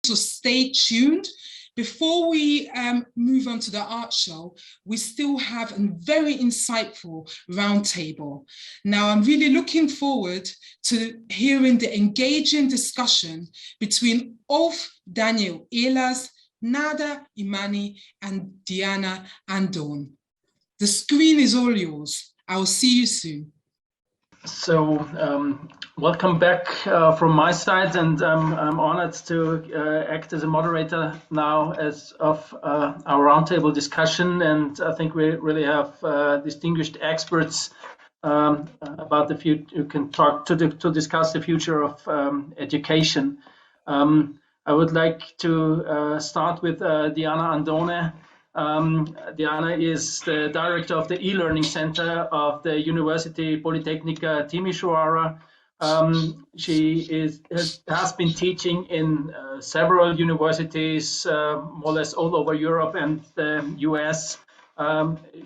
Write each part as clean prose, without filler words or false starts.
So stay tuned. Before we move on to the art show, we still have a very insightful roundtable. Now, I'm really looking forward to hearing the engaging discussion between Ulf Daniel Ehlers, Nada Imani, and Diana Andon. The screen is all yours. I will see you soon. So welcome back from my side, and I'm honored to act as a moderator now as of our roundtable discussion. And I think we really have distinguished experts about the future who can talk to discuss the future of education. I would like to start with Diana Andone. Diana is the director of the e-learning center of the University Politecnica Timișoara. She has been teaching in several universities, more or less all over Europe and the US.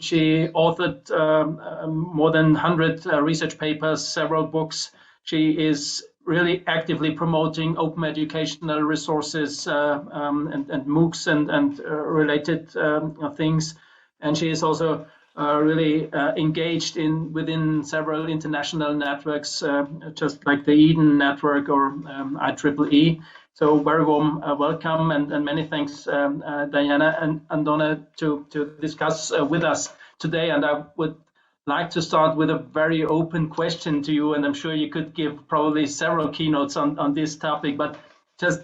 She authored more than 100 research papers, several books. She is really actively promoting open educational resources and MOOCs and related things. And she is also really engaged within several international networks, just like the Eden Network or IEEE. So very warm welcome and many thanks, Diana and Andone, to discuss with us today. And I would like to start with a very open question to you, and I'm sure you could give probably several keynotes on this topic, but just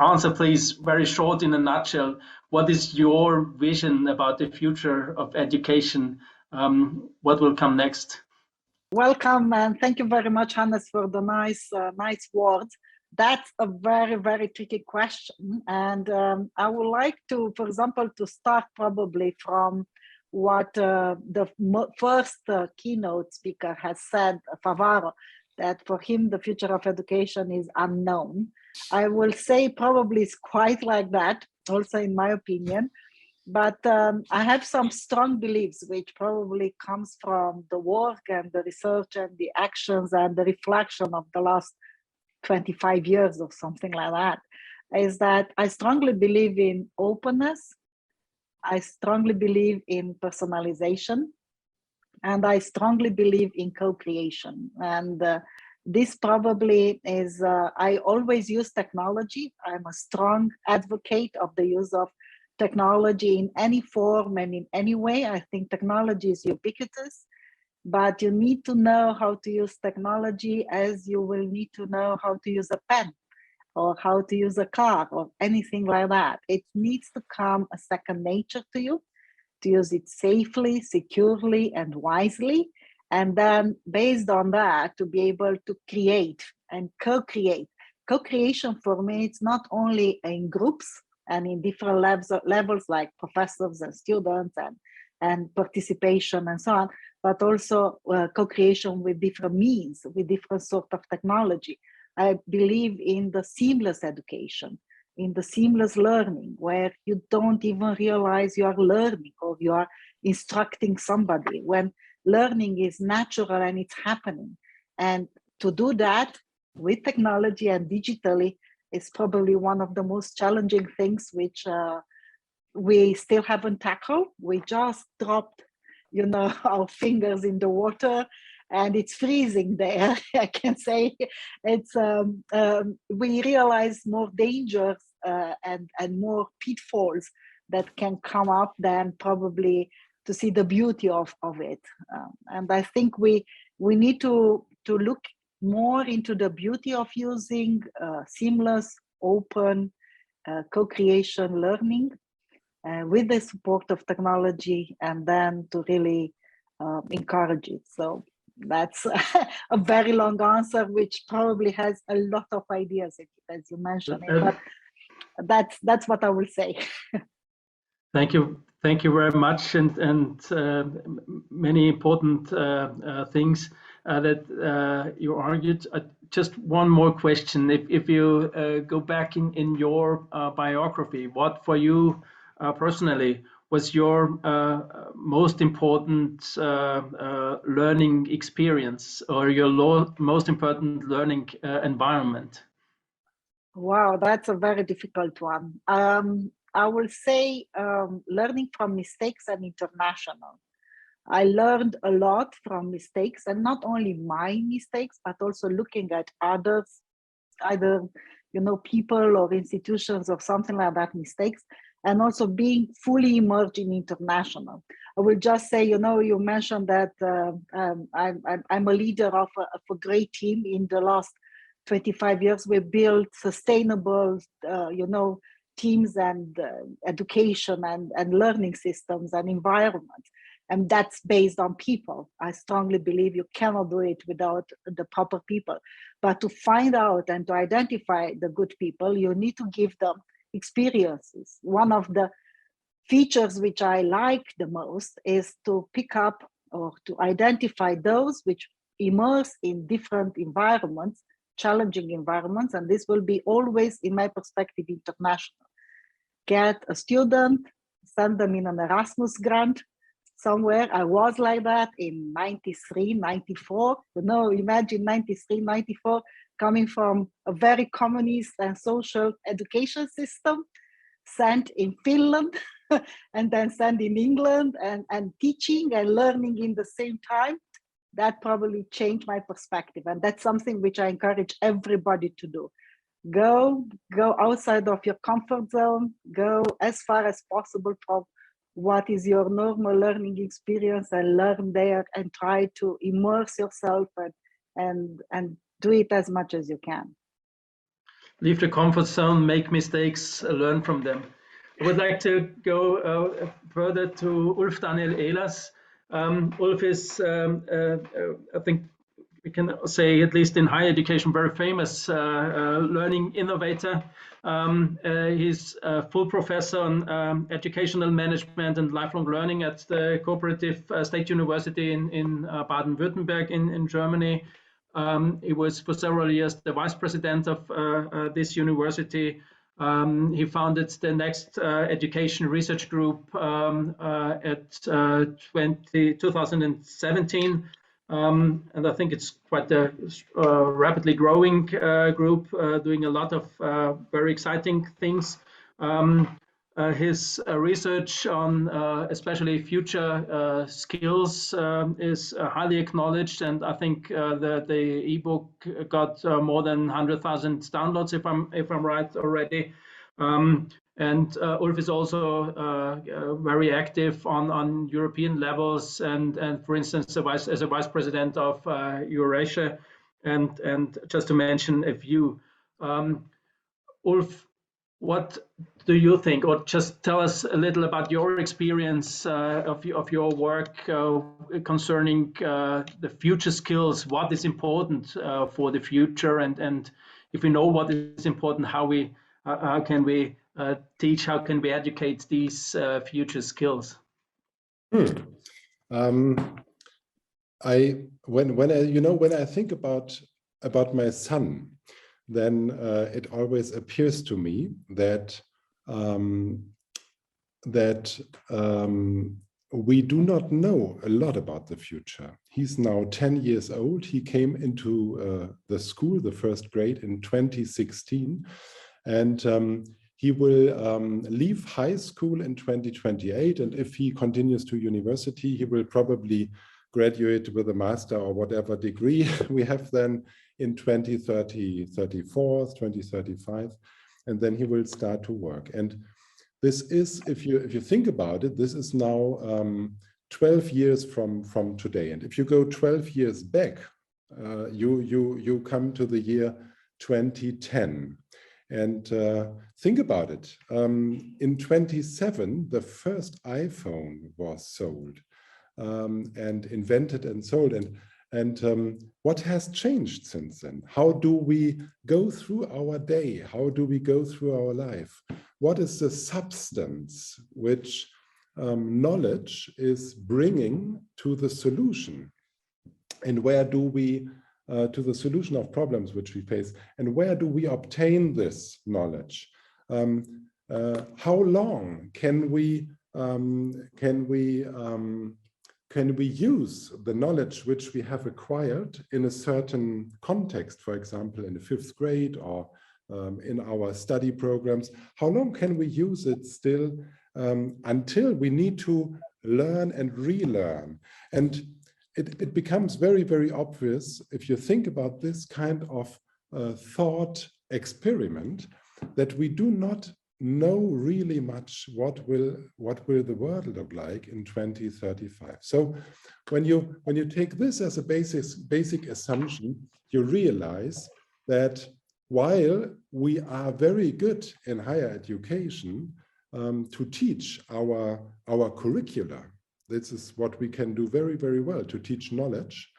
answer, please, very short in a nutshell. What is your vision about the future of education? What will come next? Welcome, and thank you very much, Hannes, for the nice words. That's a very, very tricky question. And I would like to, for example, to start probably from what the first keynote speaker has said, Favaro, that for him the future of education is unknown. I will say probably it's quite like that, also in my opinion. But I have some strong beliefs, which probably comes from the work and the research and the actions and the reflection of the last 25 years or something like that, is that I strongly believe in openness. I strongly believe in personalization, and I strongly believe in co-creation. And this probably is, I always use technology. I'm a strong advocate of the use of technology in any form and in any way. I think technology is ubiquitous, but you need to know how to use technology as you will need to know how to use a pen or how to use a car or anything like that. It needs to come a second nature to you, to use it safely, securely, and wisely. And then based on that, to be able to create and co-create. Co-creation for me, it's not only in groups and in different levels like professors and students and participation and so on, but also co-creation with different means, with different sort of technology. I believe in the seamless education, in the seamless learning, where you don't even realize you are learning or you are instructing somebody, when learning is natural and it's happening. And to do that with technology and digitally is probably one of the most challenging things which we still haven't tackled. We just dropped, our fingers in the water, and it's freezing there. I can say it's we realize more dangers and more pitfalls that can come up than probably to see the beauty of it. And I think we need to look more into the beauty of using seamless, open, co-creation learning with the support of technology, and then to really encourage it. So that's a very long answer, which probably has a lot of ideas in it, as you mentioned it, but that's what I will say. Thank you very much, and many important things that you argued. Just one more question: if you go back in your biography, what for you personally was your most important learning experience, or your most important learning environment? Wow, that's a very difficult one. I will say learning from mistakes and international. I learned a lot from mistakes, and not only my mistakes, but also looking at others, either people or institutions or something like that mistakes, and also being fully immersed in international. I will just say, you mentioned that I'm a leader of a great team. In the last 25 years, we built sustainable, teams and education and learning systems and environments. And that's based on people. I strongly believe you cannot do it without the proper people. But to find out and to identify the good people, you need to give them experiences. One of the features which I like the most is to pick up or to identify those which immerse in different environments, challenging environments, and this will be always, in my perspective, international. Get a student, send them in an Erasmus grant somewhere. I was like that in 93, 94. Imagine 93, 94, coming from a very communist and social education system, sent in Finland, and then sent in England, and teaching and learning in the same time. That probably changed my perspective. And that's something which I encourage everybody to do. Go outside of your comfort zone, go as far as possible from what is your normal learning experience and learn there, and try to immerse yourself and do it as much as you can. Leave the comfort zone, make mistakes, learn from them. I would like to go further to Ulf Daniel Ehlers. Ulf is, I think we can say, at least in higher education, very famous learning innovator. He's a full professor on educational management and lifelong learning at the Cooperative State University in Baden-Württemberg in Germany. He was for several years the vice president of this university. He founded the Next Education Research Group at 2017. And I think it's quite a rapidly growing group, doing a lot of very exciting things. His research on especially future skills is highly acknowledged, and I think the ebook got more than 100,000 downloads, if I'm right already. And Ulf is also very active on European levels, and for instance, as a vice president of Eurasia, and just to mention a few. Ulf, what do you think, or just tell us a little about your experience of your work concerning the future skills? What is important for the future, and if we know what is important, how can we teach? How can we educate these future skills? When I think about my son, then it always appears to me that we do not know a lot about the future. He's now 10 years old. He came into the school, the first grade, in 2016, and he will leave high school in 2028, and if he continues to university, he will probably graduate with a master or whatever degree we have then in 2034, 2035, and then he will start to work. And this is, if you think about it, this is now 12 years from today. And if you go 12 years back, you come to the year 2010. And think about it. In 27, the first iPhone was sold and invented and sold. And what has changed since then? How do we go through our day? How do we go through our life? What is the substance which knowledge is bringing to the solution? And where do we, to the solution of problems which we face, and where do we obtain this knowledge? How long can we use the knowledge which we have acquired in a certain context, for example, in the 5th grade or in our study programs? How long can we use it still until we need to learn and relearn? And it becomes very, very obvious if you think about this kind of thought experiment, that we do not know really much what will the world look like in 2035. So when you take this as a basic assumption, you realize that while we are very good in higher education to teach our curricula, this is what we can do very, very well, to teach knowledge,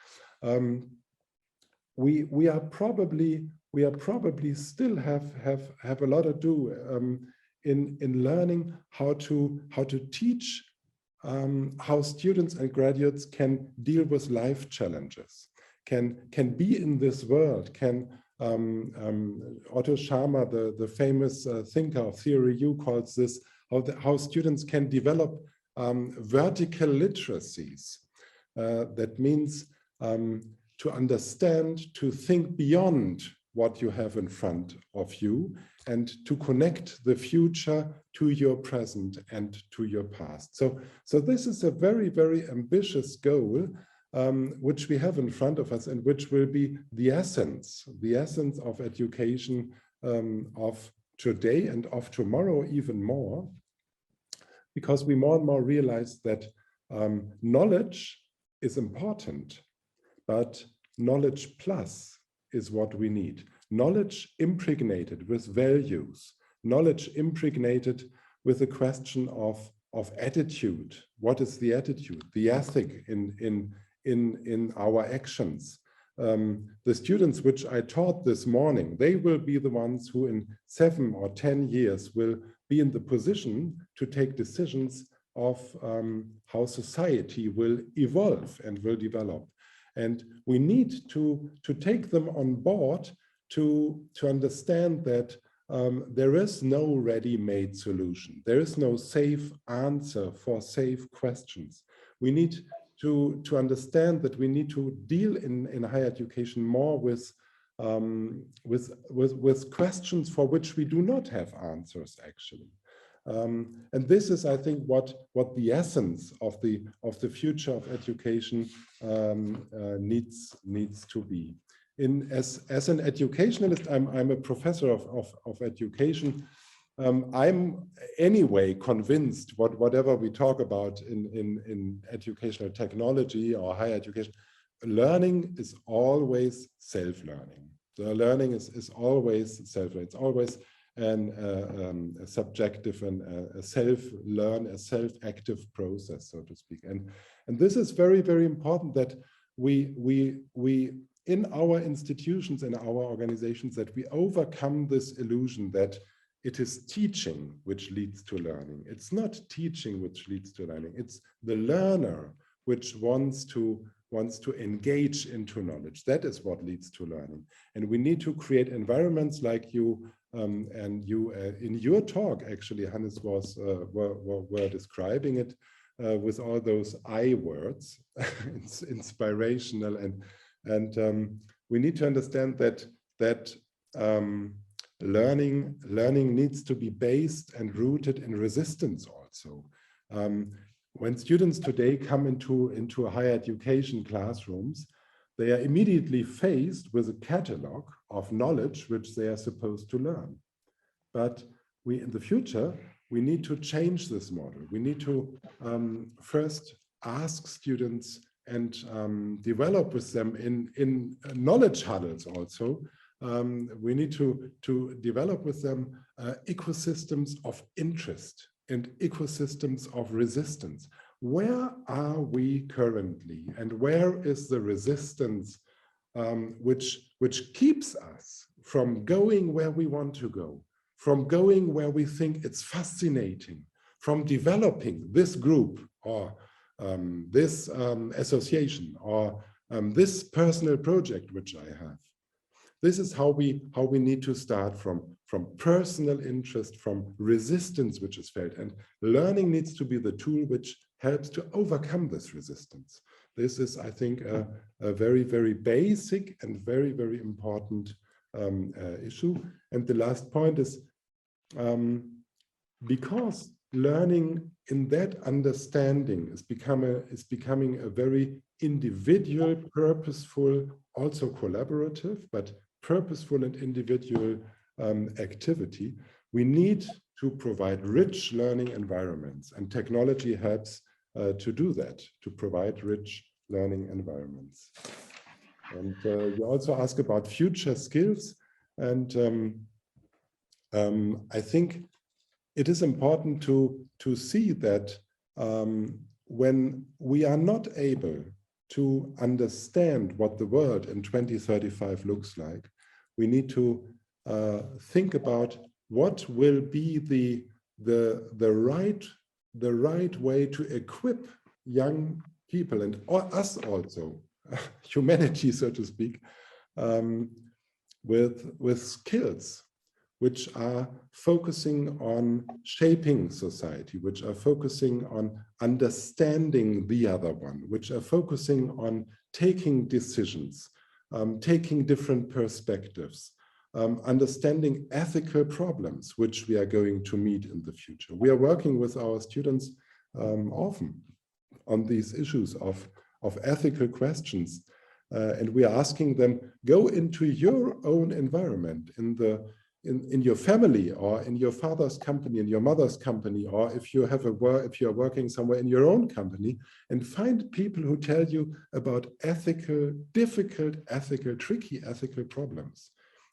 we are probably still have a lot to do in learning how to teach how students and graduates can deal with life challenges, can be in this world, can Otto Scharmer, the famous thinker of Theory U, calls this how students can develop vertical literacies. That means to understand, to think beyond what you have in front of you, and to connect the future to your present and to your past. So this is a very, very ambitious goal, which we have in front of us, and which will be the essence of education of today and of tomorrow even more, because we more and more realize that knowledge is important, but knowledge plus is what we need. Knowledge impregnated with values, knowledge impregnated with a question of attitude. What is the attitude, the ethic in our actions? The students which I taught this morning, they will be the ones who in 7 or 10 years will be in the position to take decisions of how society will evolve and will develop. And we need to take them on board to understand that there is no ready-made solution. There is no safe answer for safe questions. We need to understand that we need to deal in higher education more with questions for which we do not have answers, actually. And this is, I think, what the essence of the future of education needs to be. As an educationalist, I'm a professor of education. I'm anyway convinced whatever we talk about in educational technology or higher education, learning is always self-learning. The learning is always self-learning. It's always a subjective and a self-active process, so to speak. And this is very, very important, that we in our institutions, in our organizations, that we overcome this illusion that it is teaching which leads to learning. It's not teaching which leads to learning. It's the learner which wants to engage into knowledge. That is what leads to learning. And we need to create environments like you and you in your talk, actually, Hannes were describing it with all those I words. It's inspirational, and we need to understand that learning needs to be based and rooted in resistance also. When students today come into higher education classrooms, they are immediately faced with a catalog of knowledge which they are supposed to learn. But in the future, we need to change this model. We need to first ask students and develop with them in knowledge huddles also. We need to develop with them ecosystems of interest and ecosystems of resistance. Where are we currently, and where is the resistance which keeps us from going where we want to go, from going where we think it's fascinating, from developing this group or this association or this personal project which I have? This is how we need to start, from personal interest, from resistance which is felt, and learning needs to be the tool which helps to overcome this resistance. This is, I think, a very, very basic and very, very important issue. And the last point is, because learning in that understanding is becoming a very individual, purposeful, also collaborative, but purposeful and individual activity, we need to provide rich learning environments, and technology helps to do that, to provide rich learning environments. And you also ask about future skills, and I think it is important to see that when we are not able to understand what the world in 2035 looks like, we need to think about what will be the right way to equip young people, and us also, humanity, so to speak, with skills which are focusing on shaping society, which are focusing on understanding the other one, which are focusing on taking decisions, taking different perspectives, understanding ethical problems which we are going to meet in the future. We are working with our students often on these issues of ethical questions, and we are asking them, go into your own environment, in your family, or in your father's company, in your mother's company, or if you have if you're working somewhere in your own company, and find people who tell you about ethical, difficult, ethical, tricky ethical problems,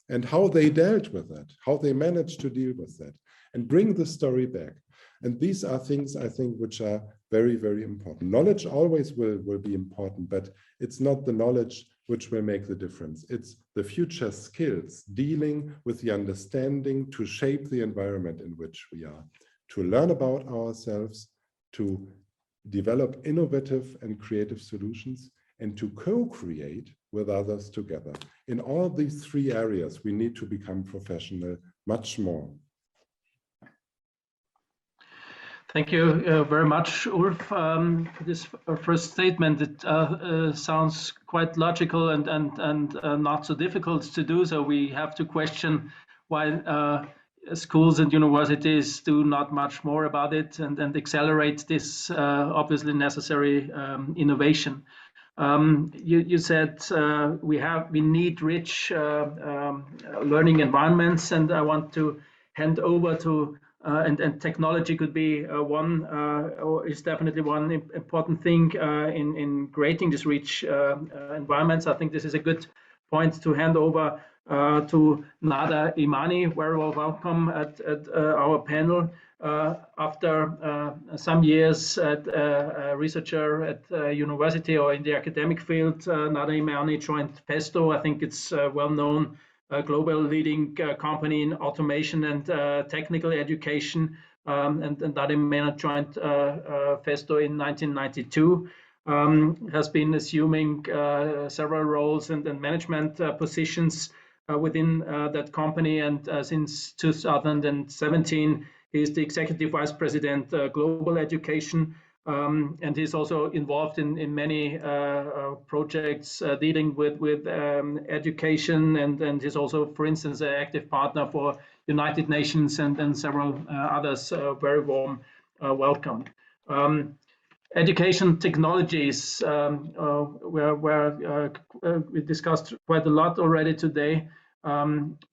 and how they dealt with that, how they managed to deal with that, and bring the story back. And these are things, I think, which are very, very important. Knowledge always will be important, but it's not the knowledge which will make the difference. It's the future skills, dealing with the understanding to shape the environment in which we are, to learn about ourselves, to develop innovative and creative solutions, and to co-create with others together. In all these three areas, we need to become professional much more. Thank you very much, Ulf. This first statement, it sounds quite logical and not so difficult to do. So we have to question why schools and universities do not much more about it and accelerate this obviously necessary innovation. You said we need rich learning environments, and I want to hand over to and technology could be one, or is definitely one important thing in creating this rich environments. I think this is a good point to hand over to Nada Imani. Very well welcome at our panel. After some years as a researcher at university or in the academic field, Nada Imani joined Pesto. I think it's well known. A global leading company in automation and technical education, and Nada Imani joined Festo in 1992. Has been assuming several roles and management positions within that company, and since 2017 he is the executive vice president global education. And he's also involved in many projects dealing with education, and he's also, for instance, an active partner for United Nations and several others. Very warm welcome. Education technologies, where we discussed quite a lot already today.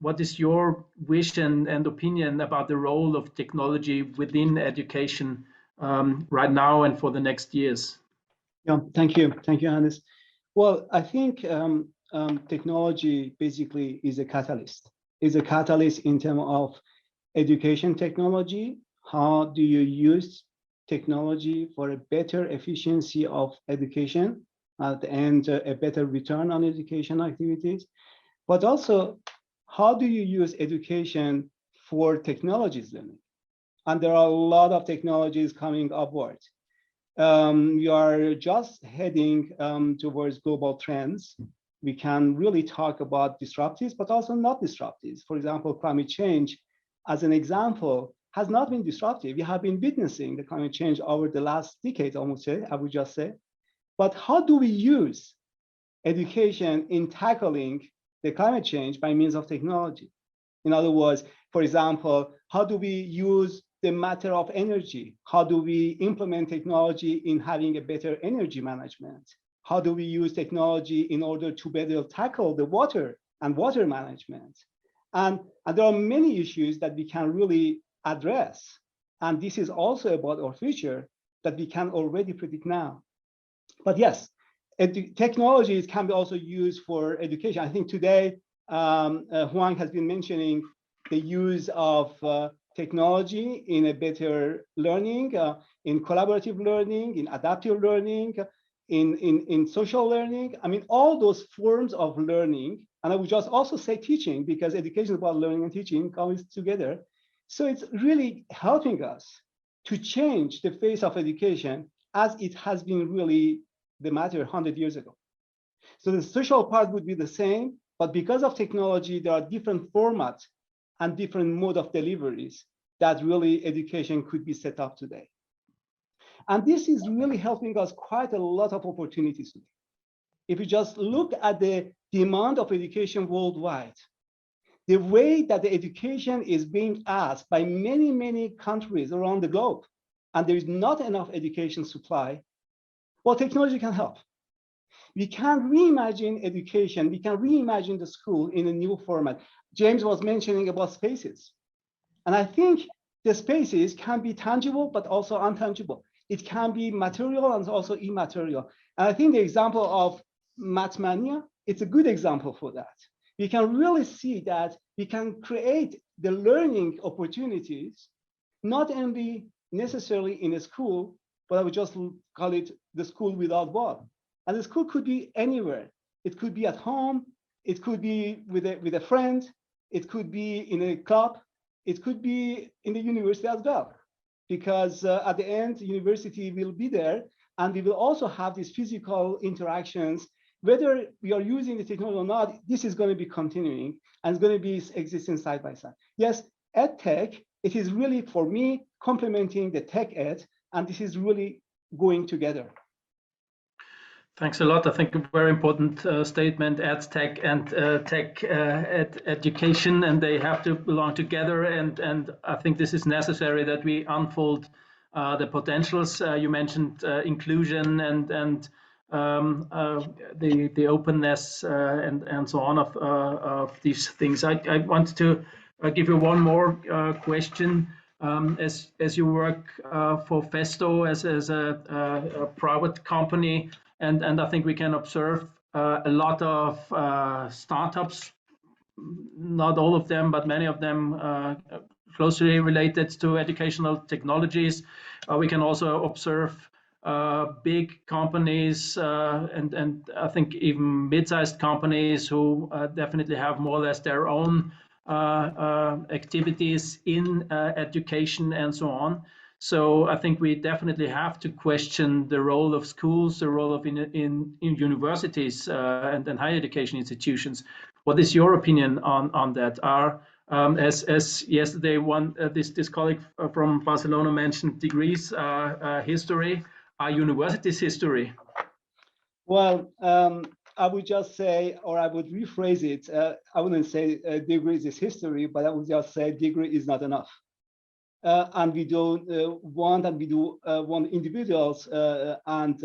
What is your vision and opinion about the role of technology within education right now and for the next years? Yeah, thank you, Hannes. Well, I think technology basically is a catalyst. Is a catalyst in terms of education technology. How do you use technology for a better efficiency of education and a better return on education activities? But also, how do you use education for technologies learning? And there are a lot of technologies coming upward. We are just heading towards global trends. We can really talk about disruptives, but also not disruptives. For example, climate change, as an example, has not been disruptive. We have been witnessing the climate change over the last decade, almost, I would just say. But how do we use education in tackling the climate change by means of technology. In other words, for example, how do we use the matter of energy? How do we implement technology in having a better energy management? How do we use technology in order to better tackle the water and water management? And there are many issues that we can really address. And this is also about our future that we can already predict now. But yes, technologies can be also used for education. I think today, Huang has been mentioning the use of technology in a better learning, in collaborative learning, in adaptive learning, in social learning. I mean, all those forms of learning, and I would just also say teaching, because education is about learning and teaching comes together. So it's really helping us to change the face of education as it has been really the matter 100 years ago. So the social part would be the same, but because of technology, there are different formats and different mode of deliveries that really education could be set up today. And this is really helping us quite a lot of opportunities today. If you just look at the demand of education worldwide, the way that the education is being asked by many, many countries around the globe, and there is not enough education supply, well, technology can help. We can reimagine education, we can reimagine the school in a new format. James was mentioning about spaces. And I think the spaces can be tangible, but also untangible. It can be material and also immaterial. And I think the example of Mathmania, it's a good example for that. We can really see that we can create the learning opportunities, not only necessarily in a school, but I would just call it the school without wall. And the school could be anywhere. It could be at home. It could be with a friend. It could be in a club. It could be in the university as well. Because at the end, university will be there. And we will also have these physical interactions. Whether we are using the technology or not, this is going to be continuing and it's going to be existing side by side. Yes, EdTech, it is really, for me, complementing the tech ed, and this is really going together. Thanks a lot. I think a very important statement, EdTech and education, and they have to belong together. And I think this is necessary that we unfold the potentials. You mentioned inclusion and the openness and so on of these things. I want to give you one more question. As you work for Festo as a private company, and I think we can observe a lot of startups, not all of them, but many of them closely related to educational technologies. We can also observe big companies and I think even mid-sized companies who definitely have more or less their own activities in education and so on. So I think we definitely have to question the role of schools, the role of in universities and higher education institutions. What is your opinion on that? As yesterday this colleague from Barcelona mentioned, degrees history. Are universities history? Well, I would just say, or I would rephrase it. I wouldn't say degrees is history, but I would just say degree is not enough. And we don't want individuals and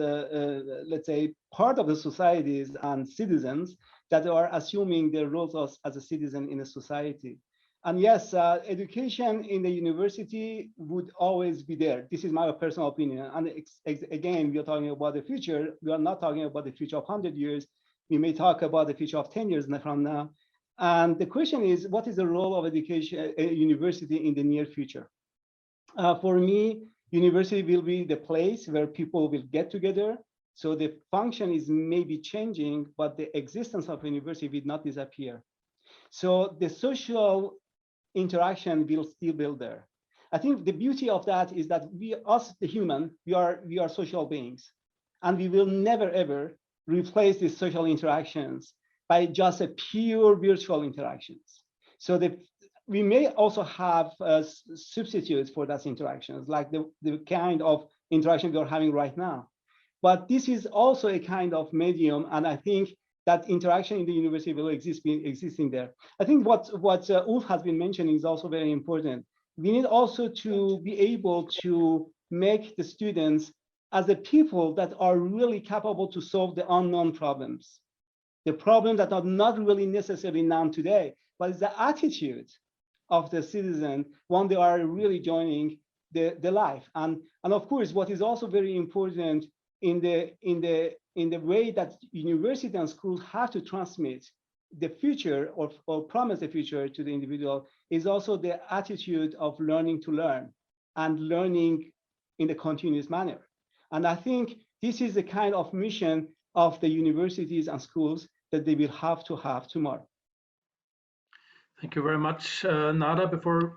let's say part of the societies and citizens that are assuming their roles as a citizen in a society. And yes, education in the university would always be there. This is my personal opinion. And again, we are talking about the future. We are not talking about the future of 100 years. We may talk about the future of 10 years from now. And the question is, what is the role of education, university in the near future? For me, university will be the place where people will get together. So the function is maybe changing, but the existence of university will not disappear. So the social interaction will still be there. I think the beauty of that is that us, the human, we are social beings, and we will never ever replace these social interactions by just a pure virtual interactions. So we may also have substitutes for those interactions, like the kind of interaction we're having right now. But this is also a kind of medium, and I think that interaction in the university will existing there. I think what Ulf has been mentioning is also very important. We need also to be able to make the students as the people that are really capable to solve the unknown problems, the problems that are not really necessarily known today, but it's the attitude of the citizen when they are really joining the life. And of course, what is also very important in the way that university and schools have to transmit the future or promise the future to the individual is also the attitude of learning to learn and learning in a continuous manner. And I think this is the kind of mission of the universities and schools that they will have to have tomorrow. Thank you very much, Nada. Before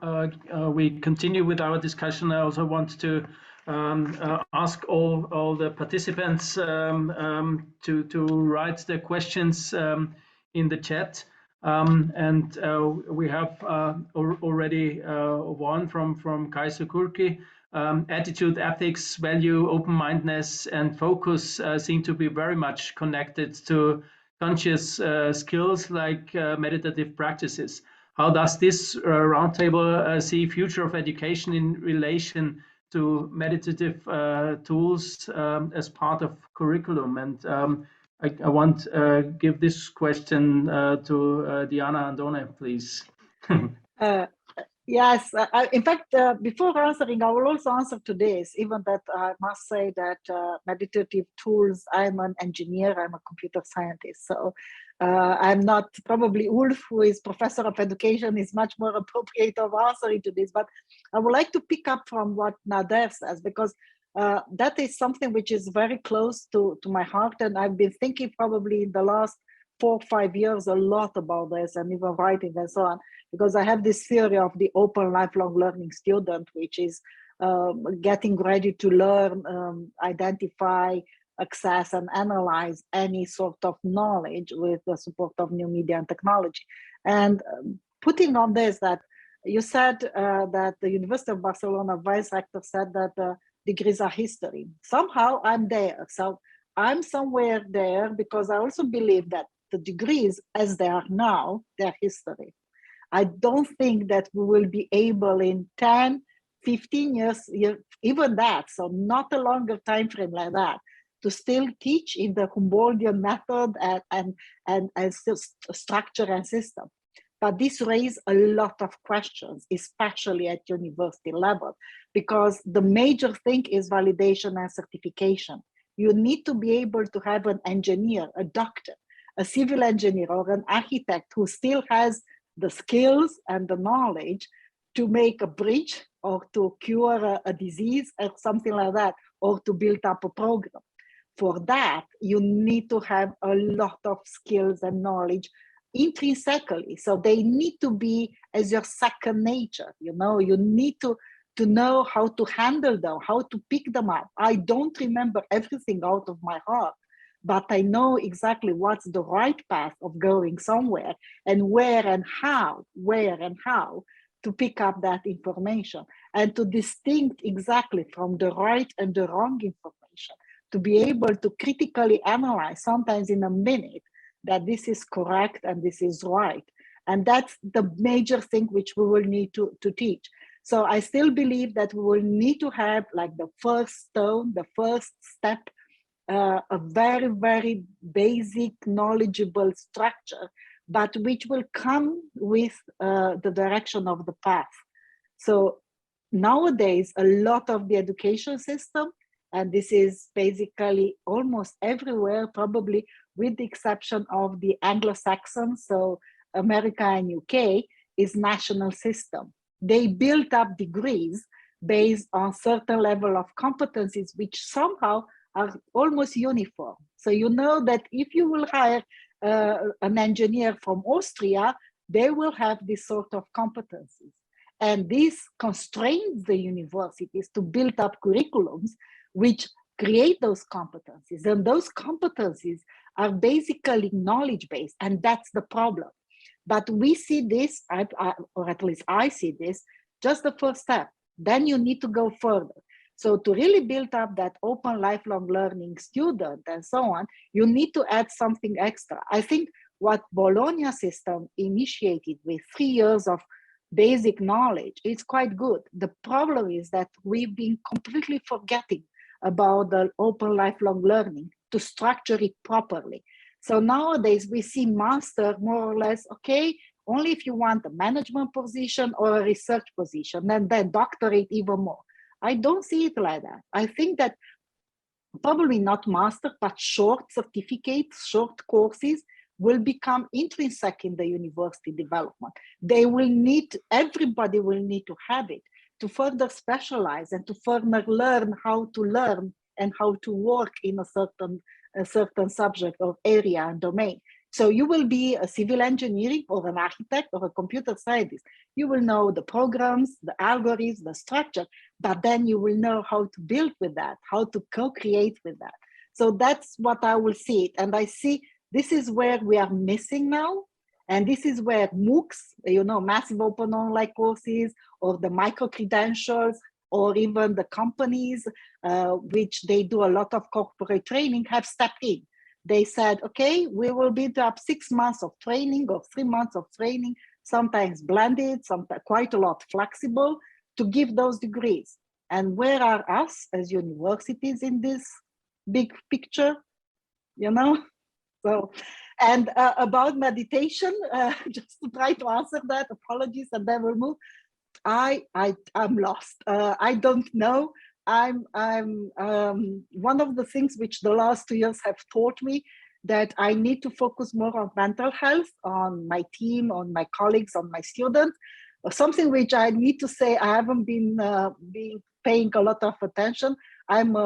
we continue with our discussion, I also want to ask all the participants to write their questions in the chat. And we have already one from Kaiser Kurki. Attitude, ethics, value, open-mindedness, and focus seem to be very much connected to conscious skills like meditative practices. How does this roundtable see future of education in relation to meditative tools as part of curriculum? And I want to give this question to Diana Andone, please. Yes, in fact, before answering, I will also answer to this, even that I must say that meditative tools, I'm an engineer, I'm a computer scientist. So I'm not, probably Ulf, who is professor of education, is much more appropriate of answering to this. But I would like to pick up from what Nader says, because that is something which is very close to my heart. And I've been thinking probably in the last 4 or 5 years a lot about this, and even writing and so on, because I have this theory of the open lifelong learning student, which is getting ready to learn, identify, access, and analyze any sort of knowledge with the support of new media and technology. And putting on this, that you said that the University of Barcelona vice rector said that degrees are history. Somehow I'm there. So I'm somewhere there, because I also believe that the degrees as they are now, they're history. I don't think that we will be able in 10, 15 years, even that, so not a longer time frame like that, to still teach in the Humboldtian method and structure and system. But this raises a lot of questions, especially at university level, because the major thing is validation and certification. You need to be able to have an engineer, a doctor, a civil engineer, or an architect who still has the skills and the knowledge to make a bridge or to cure a disease or something like that, or to build up a program. For that, you need to have a lot of skills and knowledge intrinsically. So they need to be as your second nature. You know, you need to know how to handle them, how to pick them up. I don't remember everything out of my heart, but I know exactly what's the right path of going somewhere, and where and how to pick up that information, and to distinct exactly from the right and the wrong information, to be able to critically analyze, sometimes in a minute, that this is correct and this is right. And that's the major thing which we will need to teach. So I still believe that we will need to have, like, the first stone, the first step, a very, very basic, knowledgeable structure, but which will come with the direction of the path. So nowadays, a lot of the education system, and this is basically almost everywhere, probably with the exception of the Anglo-Saxons, so America and UK, is national system. They built up degrees based on certain level of competencies, which somehow are almost uniform. So you know that if you will hire an engineer from Austria, they will have this sort of competencies. And this constrains the universities to build up curriculums which create those competencies. And those competencies are basically knowledge-based, and that's the problem. But we see this, or at least I see this, just the first step. Then you need to go further. So to really build up that open lifelong learning student and so on, you need to add something extra. I think what Bologna system initiated with 3 years of basic knowledge is quite good. The problem is that we've been completely forgetting about the open lifelong learning to structure it properly. So nowadays we see master more or less, okay, only if you want a management position or a research position, and then doctorate even more. I don't see it like that. I think that probably not master, but short certificates, short courses will become intrinsic in the university development. They will need, everybody will need to have it to further specialize and to further learn how to learn and how to work in a certain subject or area and domain. So you will be a civil engineering or an architect or a computer scientist. You will know the programs, the algorithms, the structure, but then you will know how to build with that, how to co-create with that. So that's what I will see it. And I see this is where we are missing now. And this is where MOOCs, massive open online courses, or the micro-credentials, or even the companies, which they do a lot of corporate training, have stepped in. They said, okay, we will build up 6 months of training or 3 months of training, sometimes blended, sometimes quite a lot flexible, to give those degrees. And where are us as universities in this big picture, So, and about meditation, just to try to answer that, apologies, and then we'll move. I'm lost. I don't know. I'm one of the things which the last 2 years have taught me that I need to focus more on mental health, on my team, on my colleagues, on my students. Something which I need to say I haven't been paying a lot of attention. I'm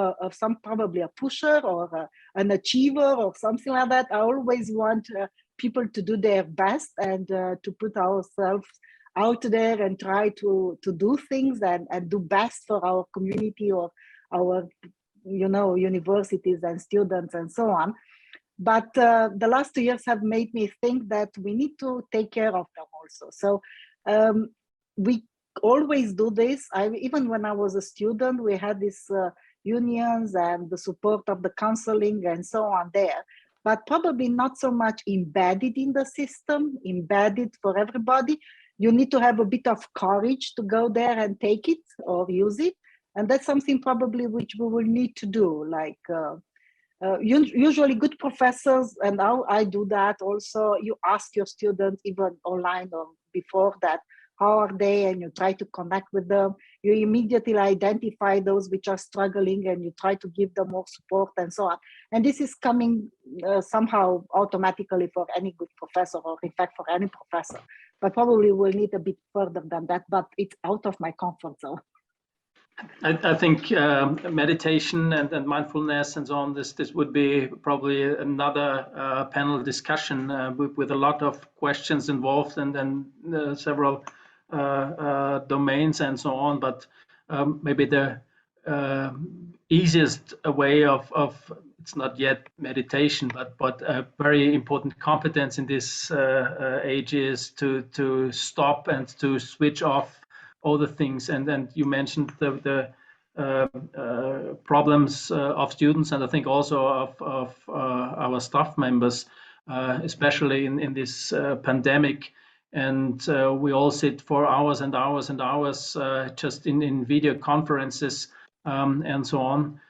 probably a pusher or an achiever or something like that. I always want people to do their best and to put ourselves out there and try to do things and do best for our community or our universities and students and so on. But the last 2 years have made me think that we need to take care of them also. So we always do this. Even when I was a student, we had these unions and the support of the counseling and so on there, but probably not so much embedded in the system, embedded for everybody. You need to have a bit of courage to go there and take it or use it. And that's something probably which we will need to do. Like usually good professors, and I do that also, you ask your students even online or before that, how are they? And you try to connect with them. You immediately identify those which are struggling and you try to give them more support and so on. And this is coming somehow automatically for any good professor, or in fact for any professor. But probably we'll need a bit further than that, but it's out of my comfort zone. I think meditation and mindfulness and so on, this would be probably another panel discussion with a lot of questions involved and then several domains and so on. But maybe the easiest way of it's not yet meditation, but a very important competence in this age is to stop and to switch off all the things. And you mentioned the problems of students, and I think also of our staff members, especially in this pandemic. And we all sit for hours and hours and hours just in video conferences and so on.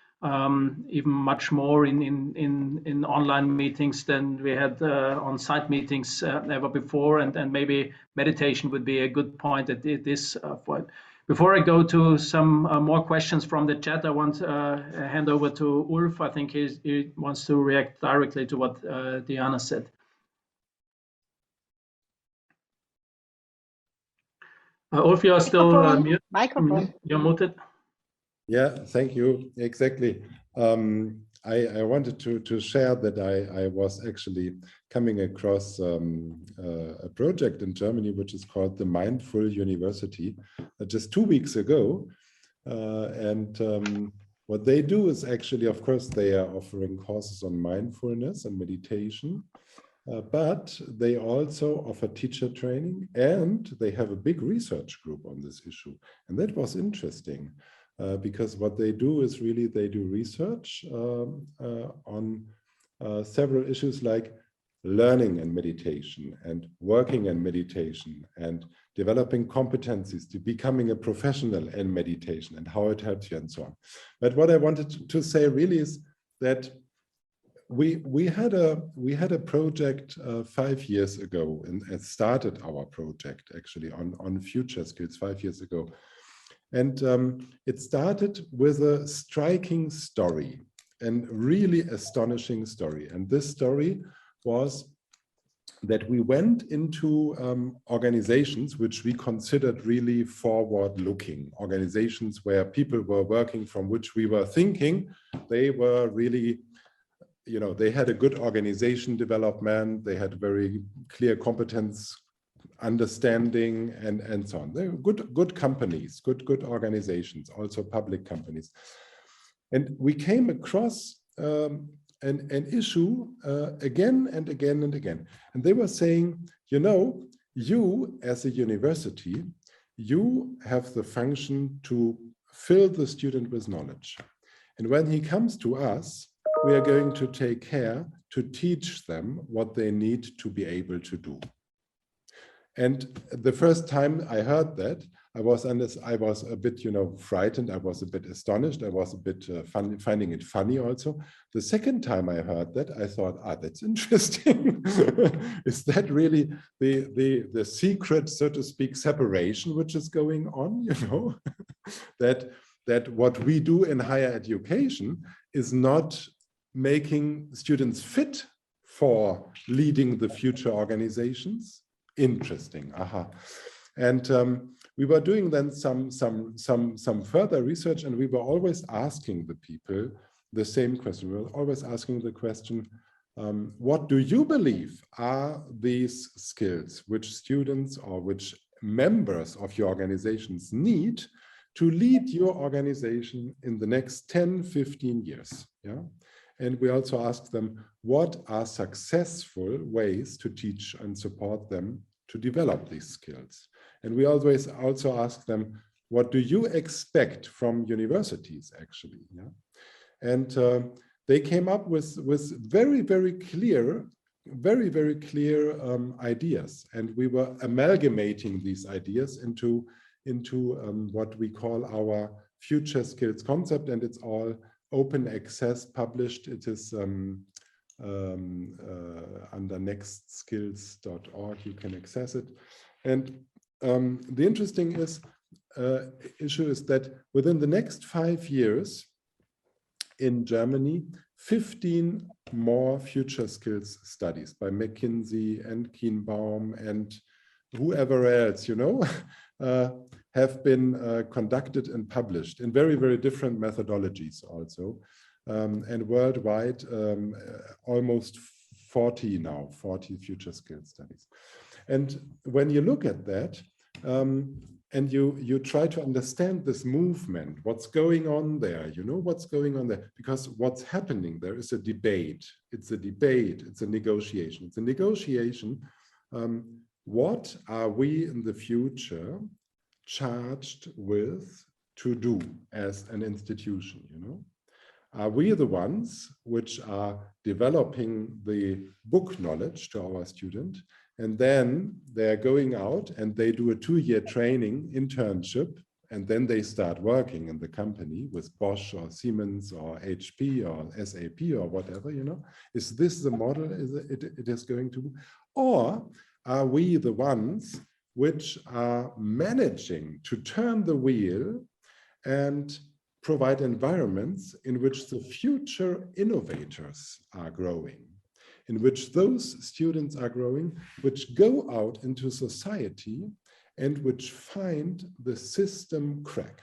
Even much more in online meetings than we had on-site meetings ever before, and maybe meditation would be a good point at this point. Before I go to some more questions from the chat, I want to hand over to Ulf. I think he wants to react directly to what Diana said. Ulf, you are still muted. Microphone. You're muted. Yeah, thank you. Exactly. I wanted to share that I was actually coming across a project in Germany which is called the Mindful University just 2 weeks ago. And what they do is actually, of course, they are offering courses on mindfulness and meditation, but they also offer teacher training, and they have a big research group on this issue. And that was interesting. because what they do is really they do research on several issues like learning and meditation and working and meditation and developing competencies to becoming a professional in meditation and how it helps you and so on. But what I wanted to say really is that we had a project 5 years ago, and started our project actually on future skills 5 years ago. And it started with a striking story and really astonishing story. And this story was that we went into organizations which we considered really forward-looking, organizations where people were working from which we were thinking they were really, you know, they had a good organization development, they had very clear competence understanding and so on. They were good companies, good organizations, also public companies. And we came across an issue again and again and again. And they were saying, you know, you as a university, you have the function to fill the student with knowledge. And when he comes to us, we are going to take care to teach them what they need to be able to do. And the first time I heard that, I was a bit, you know, frightened. I was a bit astonished. I was a bit finding it funny also. The second time I heard that, I thought, that's interesting. Is that really the secret, so to speak, separation which is going on? You know, that what we do in higher education is not making students fit for leading the future organizations. Interesting, aha. And we were doing then some further research, and we were always asking the people the same question. We were always asking the question, what do you believe are these skills which students or which members of your organizations need to lead your organization in the next 10, 15 years? Yeah. And we also ask them, what are successful ways to teach and support them to develop these skills? And we always also ask them, what do you expect from universities actually? Yeah? And they came up with very, very clear ideas. And we were amalgamating these ideas into what we call our future skills concept, and it's all open access, published. It is under nextskills.org, you can access it. And the interesting issue is that within the next 5 years in Germany, 15 more future skills studies by McKinsey and Kienbaum and whoever else, you know, have been conducted and published in very, very different methodologies also. And worldwide, almost 40 future skills studies. And when you look at that, and you try to understand this movement, what's going on there, you know, what's going on there, because what's happening there is a debate. It's a debate, it's a negotiation. It's a negotiation. What are we in the future charged with to do as an institution, you know? Are we the ones which are developing the book knowledge to our student, and then they're going out and they do a 2-year training internship, and then they start working in the company with Bosch or Siemens or HP or SAP or whatever, you know? Is this the model it is going to be? Or are we the ones which are managing to turn the wheel and provide environments in which the future innovators are growing, in which those students are growing, which go out into society and which find the system crack,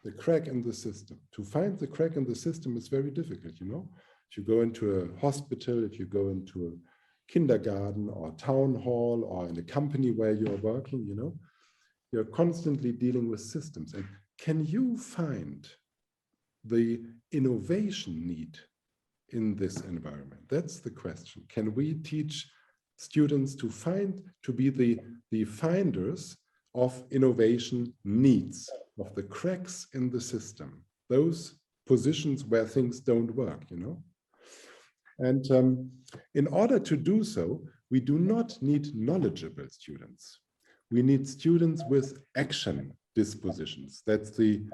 the crack in the system. To find the crack in the system is very difficult, you know? If you go into a hospital, if you go into a kindergarten or town hall or in a company where you're working, you know, you're constantly dealing with systems. And can you find the innovation need in this environment? That's the question. Can we teach students to be the finders of innovation needs, of the cracks in the system, those positions where things don't work, you know. And in order to do so, we do not need knowledgeable students. We need students with action dispositions. That's the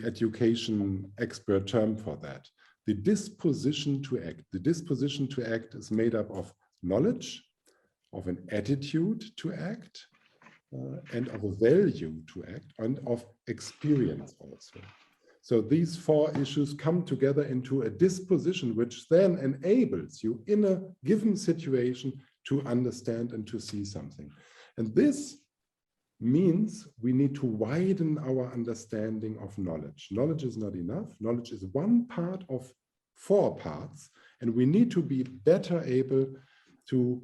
education expert term for that. The disposition to act. The disposition to act is made up of knowledge, of an attitude to act, and of a value to act, and of experience also. So these four issues come together into a disposition which then enables you in a given situation to understand and to see something. And this means we need to widen our understanding of knowledge. Knowledge is not enough. Knowledge is one part of four parts, and we need to be better able to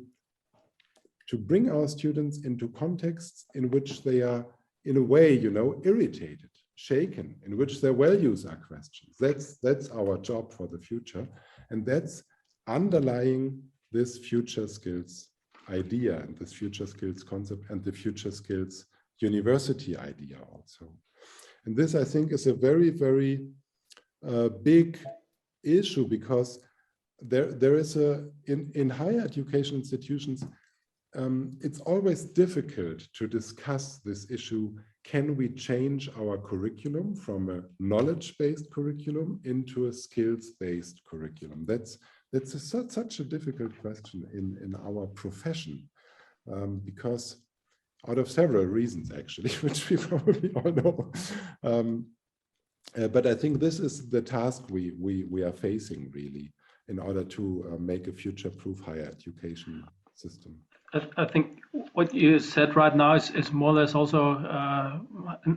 bring our students into contexts in which they are, in a way, you know, irritated, shaken, in which their values are questioned. That's our job for the future, and that's underlying this future skills idea and this future skills concept and the future skills university idea also. And this, I think, is a very, very big issue, because there is in higher education institutions, it's always difficult to discuss this issue. Can we change our curriculum from a knowledge-based curriculum into a skills-based curriculum? That's such a difficult question in our profession, because out of several reasons, actually, which we probably all know. But I think this is the task we are facing, really, in order to make a future-proof higher education system. I think what you said right now is more or less also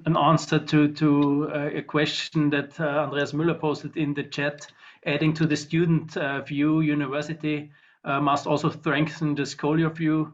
an answer to a question that Andreas Müller posted in the chat. Adding to the student view, university must also strengthen the scholar view.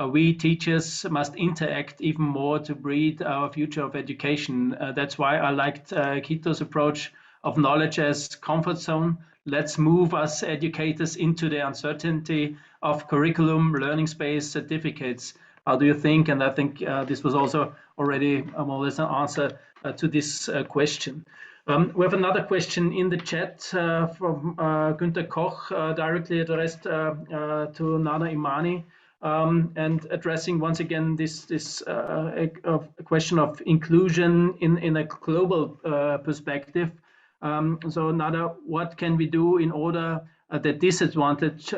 We teachers must interact even more to breed our future of education. That's why I liked Kito's approach of knowledge as comfort zone. Let's move us educators into the uncertainty of curriculum, learning space, certificates. How do you think? And I think this was also already more or less an answer to this question. We have another question in the chat from Günther Koch, directly addressed to Nana Imani, and addressing once again this question of inclusion in a global perspective. So Nada, what can we do in order that disadvantaged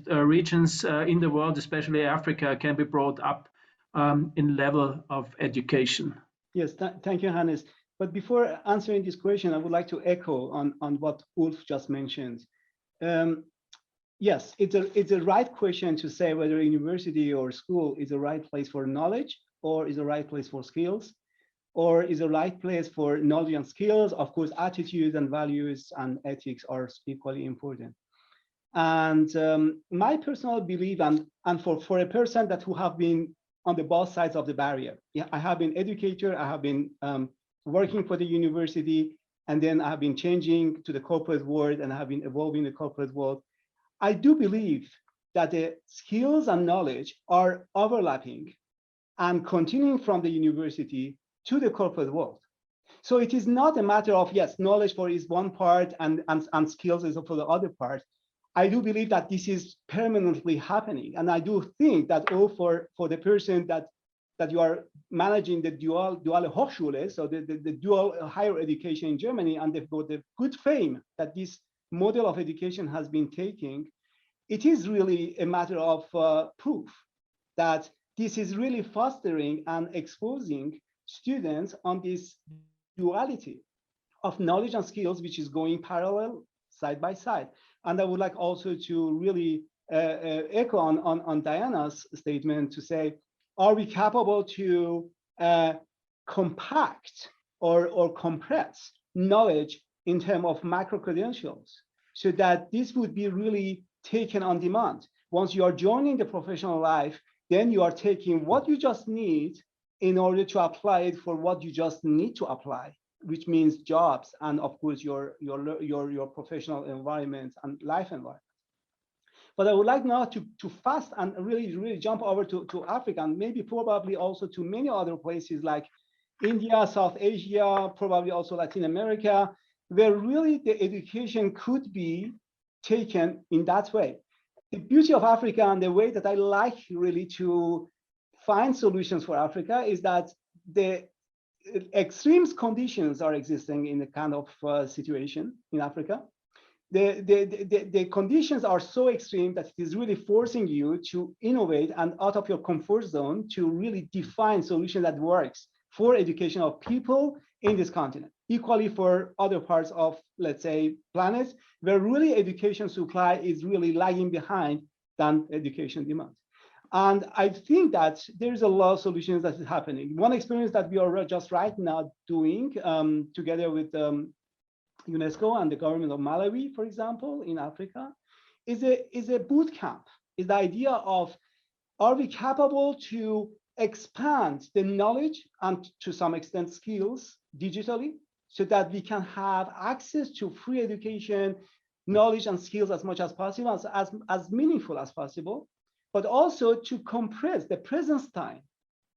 regions in the world, especially Africa, can be brought up in level of education? Yes, thank you, Hannes. But before answering this question, I would like to echo on what Ulf just mentioned. Yes, it's a right question to say whether a university or school is the right place for knowledge or is the right place for skills, or is the right place for knowledge and skills. Of course, attitudes and values and ethics are equally important. And my personal belief, and for a person who have been on the both sides of the barrier, yeah, I have been educator, I have been working for the university, and then I have been changing to the corporate world, and I have been evolving the corporate world. I do believe that the skills and knowledge are overlapping and continuing from the university to the corporate world. So it is not a matter of, yes, knowledge for is one part and skills is for the other part. I do believe that this is permanently happening. And I do think that for the person that you are managing the dual Hochschule, so the dual higher education in Germany, and the good fame that this model of education has been taking, it is really a matter of proof that this is really fostering and exposing students on this duality of knowledge and skills, which is going parallel side by side. And I would like also to really echo on Diana's statement to say, are we capable to compact or compress knowledge in terms of macro credentials, so that this would be really taken on demand? Once you are joining the professional life, then you are taking what you just need in order to apply it for what you just need to apply, which means jobs and of course your professional environment and life environment. But I would like now to fast and really jump over to Africa, and maybe probably also to many other places like India, South Asia, probably also Latin America, where really the education could be taken in that way. The beauty of Africa and the way that I like really to find solutions for Africa is that the extreme conditions are existing in the kind of situation in Africa. The conditions are so extreme that it is really forcing you to innovate and out of your comfort zone to really define solution that works for education of people in this continent. Equally for other parts of, let's say, planets, where really education supply is really lagging behind than education demand. And I think that there's a lot of solutions that is happening. One experience that we are just right now doing together with UNESCO and the government of Malawi, for example, in Africa, is a boot camp. Is the idea of, are we capable to expand the knowledge and to some extent skills digitally so that we can have access to free education, knowledge and skills as much as possible, as meaningful as possible, but also to compress the presence time,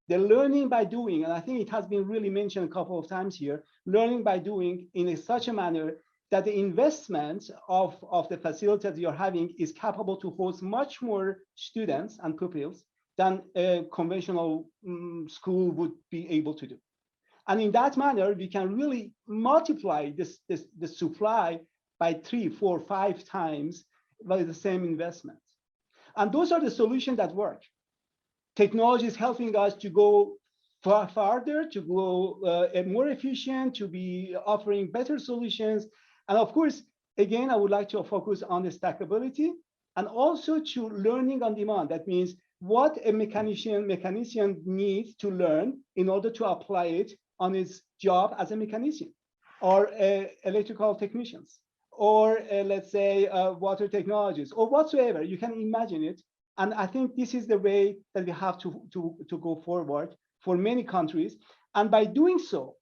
the learning by doing. And I think it has been really mentioned a couple of times here, learning by doing in such a manner that the investment of the facility that you're having is capable to host much more students and pupils than a conventional school would be able to do. And in that manner, we can really multiply the supply by 3, 4, 5 times by the same investment. And those are the solutions that work. Technology is helping us to go farther, to go more efficient, to be offering better solutions. And of course, again, I would like to focus on the stackability and also to learning on demand. That means what a mechanician needs to learn in order to apply it on his job as a mechanician or electrical technicians or let's say water technologists or whatsoever. You can imagine it. And I think this is the way that we have to go forward for many countries. And by doing so,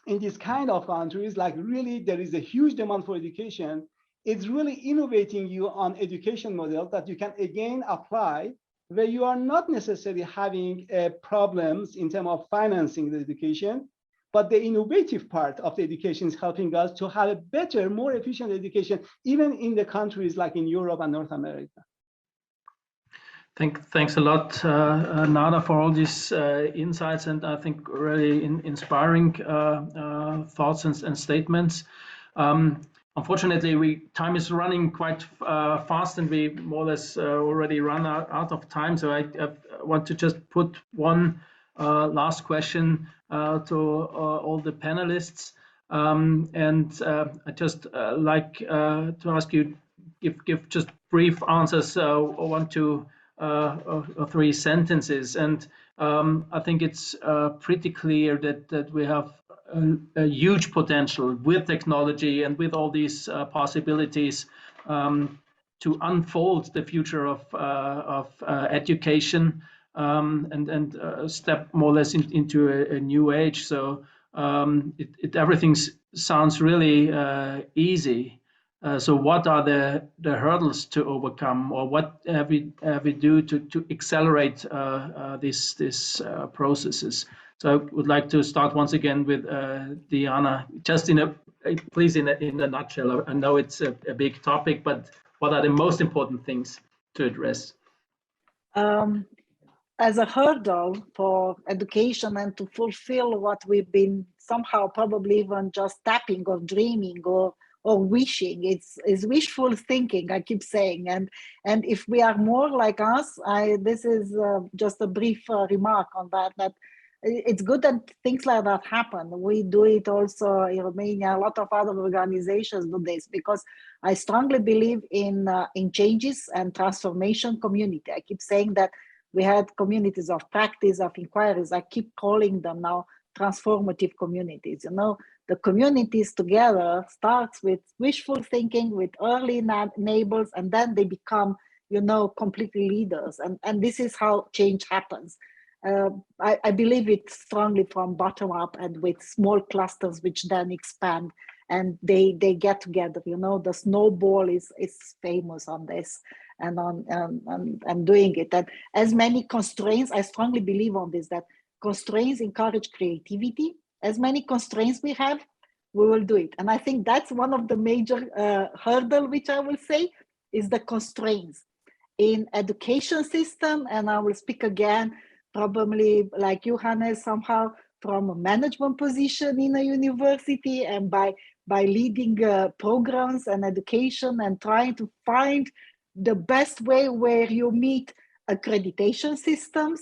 in these kind of countries, like really there is a huge demand for education, it's really innovating you on education model that you can again apply where you are not necessarily having problems in terms of financing the education, but the innovative part of the education is helping us to have a better, more efficient education, even in the countries like in Europe and North America. Thanks a lot, Nada, for all these insights and I think really inspiring thoughts and statements. Unfortunately, time is running quite fast and we more or less already run out of time. So I want to just put one last question to all the panelists. And I just like to ask you, give just brief answers or 1, 2 or 3 sentences. And I think it's pretty clear that we have a huge potential with technology and with all these possibilities to unfold the future of education and step more or less into a new age. So everything sounds really easy. So what are the hurdles to overcome, or what have we do to accelerate these processes? So I would like to start once again with Diana, just please in a nutshell. I know it's a big topic, but what are the most important things to address? As a hurdle for education and to fulfill what we've been somehow probably even just tapping or dreaming or wishing, it's wishful thinking, I keep saying. And if we are more like us, this is just a brief remark on that it's good that things like that happen. We do it also in Romania. A lot of other organizations do this because I strongly believe in changes and transformation community. I keep saying that we had communities of practice, of inquiries. I keep calling them now transformative communities. You know, the communities together starts with wishful thinking, with early neighbors, and then they become, you know, completely leaders. And this is how change happens. I believe it strongly from bottom up and with small clusters, which then expand and they get together. You know, the snowball is famous on this and on doing it. And as many constraints, I strongly believe on this, that constraints encourage creativity. As many constraints we have, we will do it. And I think that's one of the major hurdle, which I will say, is the constraints in education system. And I will speak again, probably like Johannes, somehow from a management position in a university and by leading programs and education and trying to find the best way where you meet accreditation systems,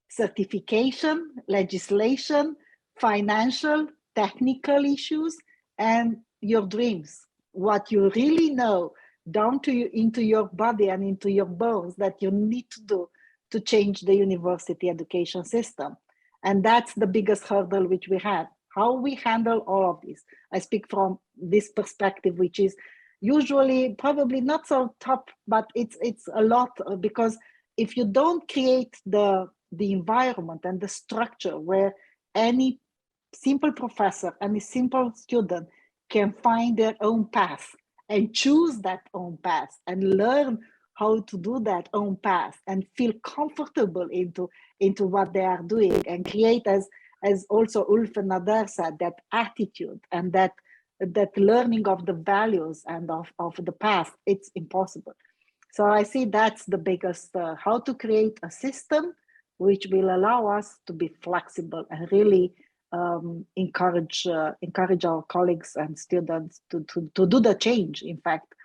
certification, legislation, financial, technical issues, and your dreams. What you really know down to you, into your body and into your bones that you need to do to change the university education system. And that's the biggest hurdle which we have. How we handle all of this. I speak from this perspective, which is usually probably not so top, but it's a lot, because if you don't create the environment and the structure where any simple professor, any simple student can find their own path and choose that own path and learn how to do that own path and feel comfortable into what they are doing and create, as also Ulf and Nader said, that attitude and that learning of the values and of the past, it's impossible. So I see that's the biggest, how to create a system which will allow us to be flexible and really encourage our colleagues and students to do the change, in fact,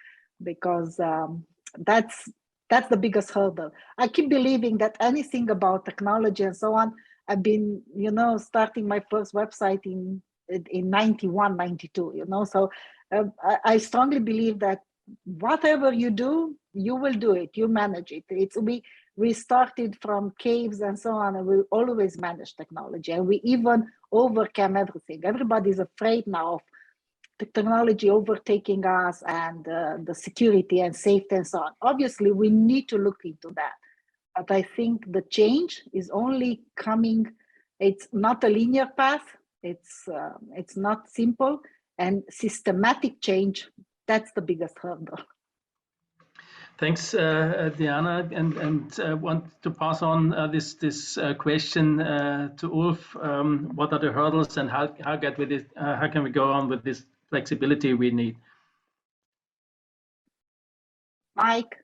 because that's the biggest hurdle. I keep believing that anything about technology and so on, I've been, starting my first website in 91, 92, so I strongly believe that whatever you do, you will do it, you manage it. We started from caves and so on, and we always manage technology, and we even overcame everything. Everybody's afraid now of the technology overtaking us and the security and safety and so on. Obviously, we need to look into that. But I think the change is only coming. It's not a linear path. It's not simple, and systematic change, that's the biggest hurdle. Thanks, Diana, and want to pass on this question to Ulf. What are the hurdles, and how can we go on with this flexibility we need? Mike.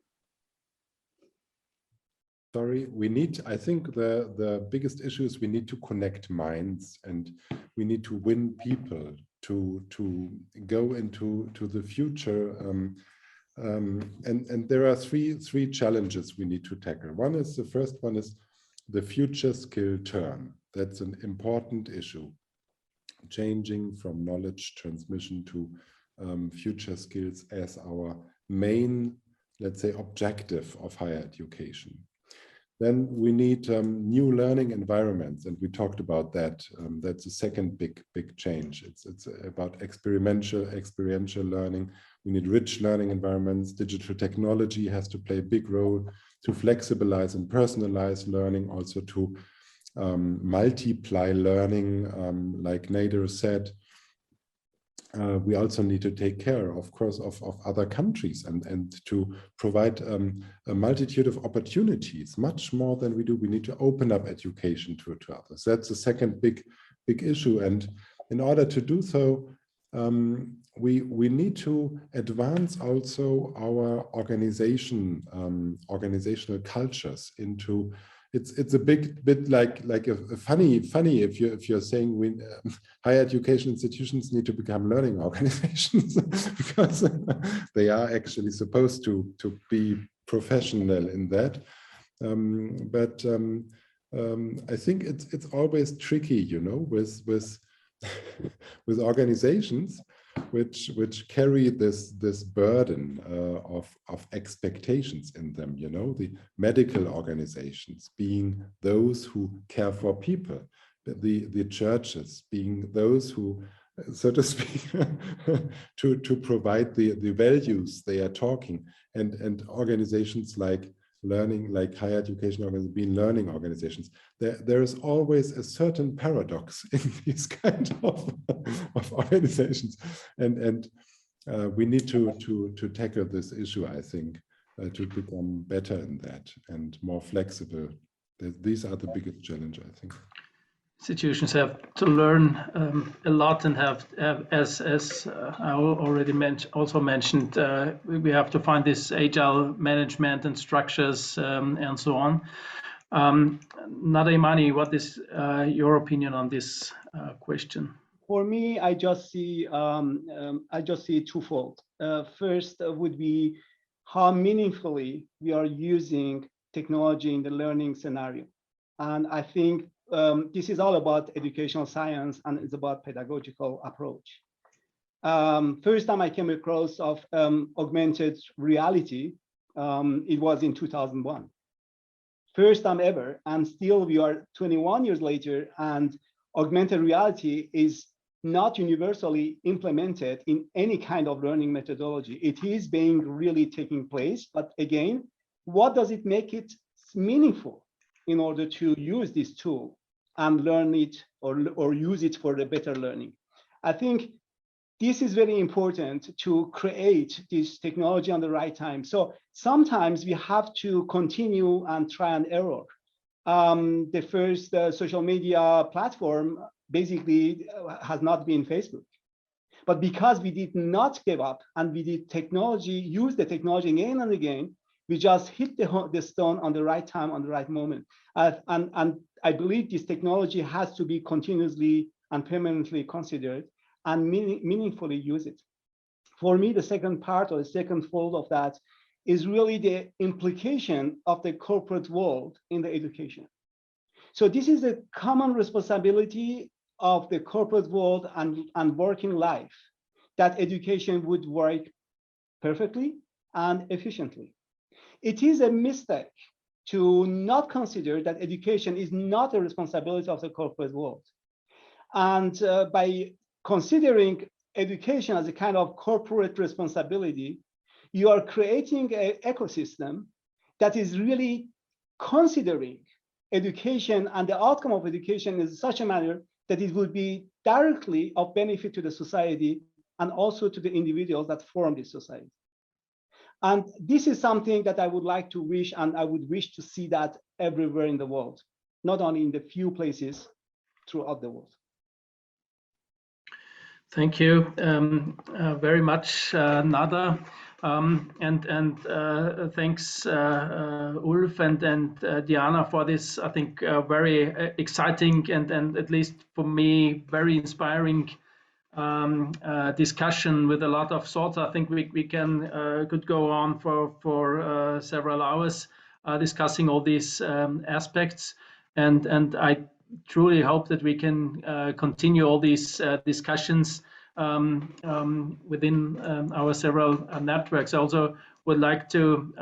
Sorry, I think the biggest issue is we need to connect minds, and we need to win people to go into the future. And there are three challenges we need to tackle. The first one is the future skill turn. That's an important issue. Changing from knowledge transmission to future skills as our main, let's say, objective of higher education. Then we need new learning environments, and we talked about that. That's the second big change. It's about experiential learning. We need rich learning environments. Digital technology has to play a big role to flexibilize and personalize learning, also to multiply learning, like Nader said. We also need to take care, of course, of other countries and to provide a multitude of opportunities, much more than we do. We need to open up education to others. That's the second big issue. And in order to do so, we need to advance also our organizational cultures into. It's a bit like a funny if you're saying higher education institutions need to become learning organizations because they are actually supposed to be professional in that. But I think it's always tricky, with organizations which carry this burden of expectations in them, the medical organizations being those who care for people, the churches being those who, so to speak, to provide the values they are talking, and organizations like learning, like higher education organizations, being learning organizations, there is always a certain paradox in these kind of organizations, and we need to tackle this issue, I think, to become better in that and more flexible. These are the biggest challenge, I think. Institutions have to learn a lot and have as I already mentioned, we have to find this agile management and structures and so on. Nada Imani, what is your opinion on this question? For me, I just see twofold. First would be how meaningfully we are using technology in the learning scenario, and I think this is all about educational science and it's about pedagogical approach. First time I came across of augmented reality, it was in 2001. First time ever, and still we are 21 years later, and augmented reality is not universally implemented in any kind of learning methodology. It is being really taking place, but again, what does it make it meaningful in order to use this tool and learn it or use it for the better learning? I think this is very important to create this technology on the right time. So sometimes we have to continue and try and error. The first social media platform basically has not been Facebook. But because we did not give up and we did use the technology again and again, we just hit the stone on the right time, on the right moment. And I believe this technology has to be continuously and permanently considered and meaningfully use it. For me, the second part or the second fold of that is really the implication of the corporate world in the education. So this is a common responsibility of the corporate world and working life, that education would work perfectly and efficiently. It is a mistake to not consider that education is not a responsibility of the corporate world. And by considering education as a kind of corporate responsibility, you are creating an ecosystem that is really considering education and the outcome of education in such a manner that it would be directly of benefit to the society and also to the individuals that form this society. And this is something that I would like to wish, and I would wish to see that everywhere in the world, not only in the few places throughout the world. Thank you very much, Nada. Thanks, Ulf and Diana, for this, I think, very exciting and at least for me, very inspiring discussion with a lot of thoughts. I think we could go on for several hours discussing all these aspects, and I truly hope that we can continue all these discussions within our several networks. I also would like to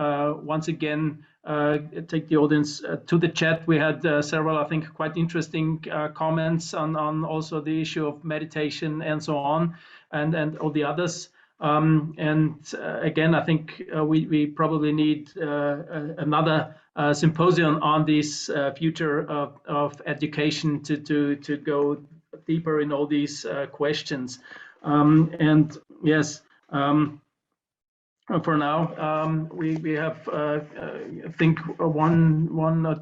once again take the audience to the chat. We had several, I think, quite interesting comments on also the issue of meditation and so on, and all the others. Again, I think we probably need another symposium on this future of education to go deeper in all these questions. And yes, for now, we have I think one or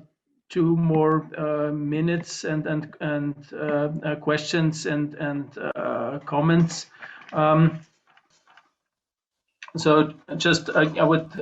two more minutes and questions and comments. So just I would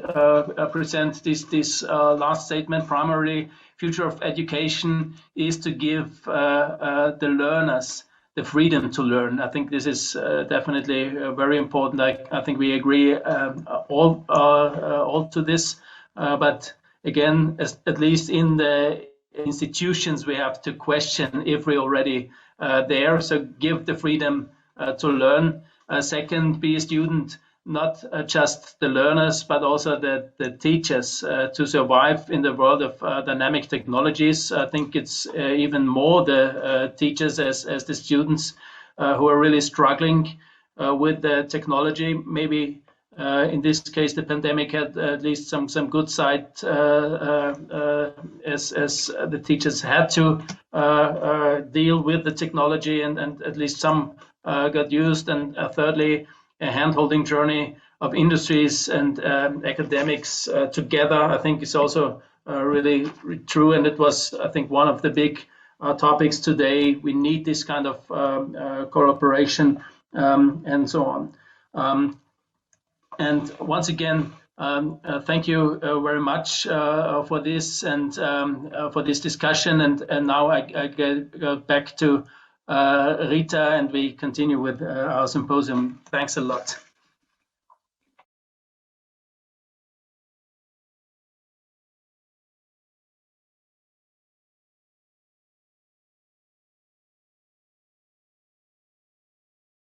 present this last statement. Primarily, future of education is to give the learners the freedom to learn. I think this is definitely very important. I think we agree all to this. But again, at least in the institutions, we have to question if we're already there. So give the freedom to learn. Second, be a student, not just the learners, but also the teachers to survive in the world of dynamic technologies. I think it's even more the teachers as the students who are really struggling with the technology. Maybe in this case, the pandemic had at least some good side, as the teachers had to deal with the technology, and at least some got used. And thirdly, a hand-holding journey of industries and academics together, I think, is also really true. And it was, I think, one of the big topics today. We need this kind of cooperation and so on. And once again, thank you very much for this and for this discussion. And now I go back to Rita, and we continue with our symposium. Thanks a lot.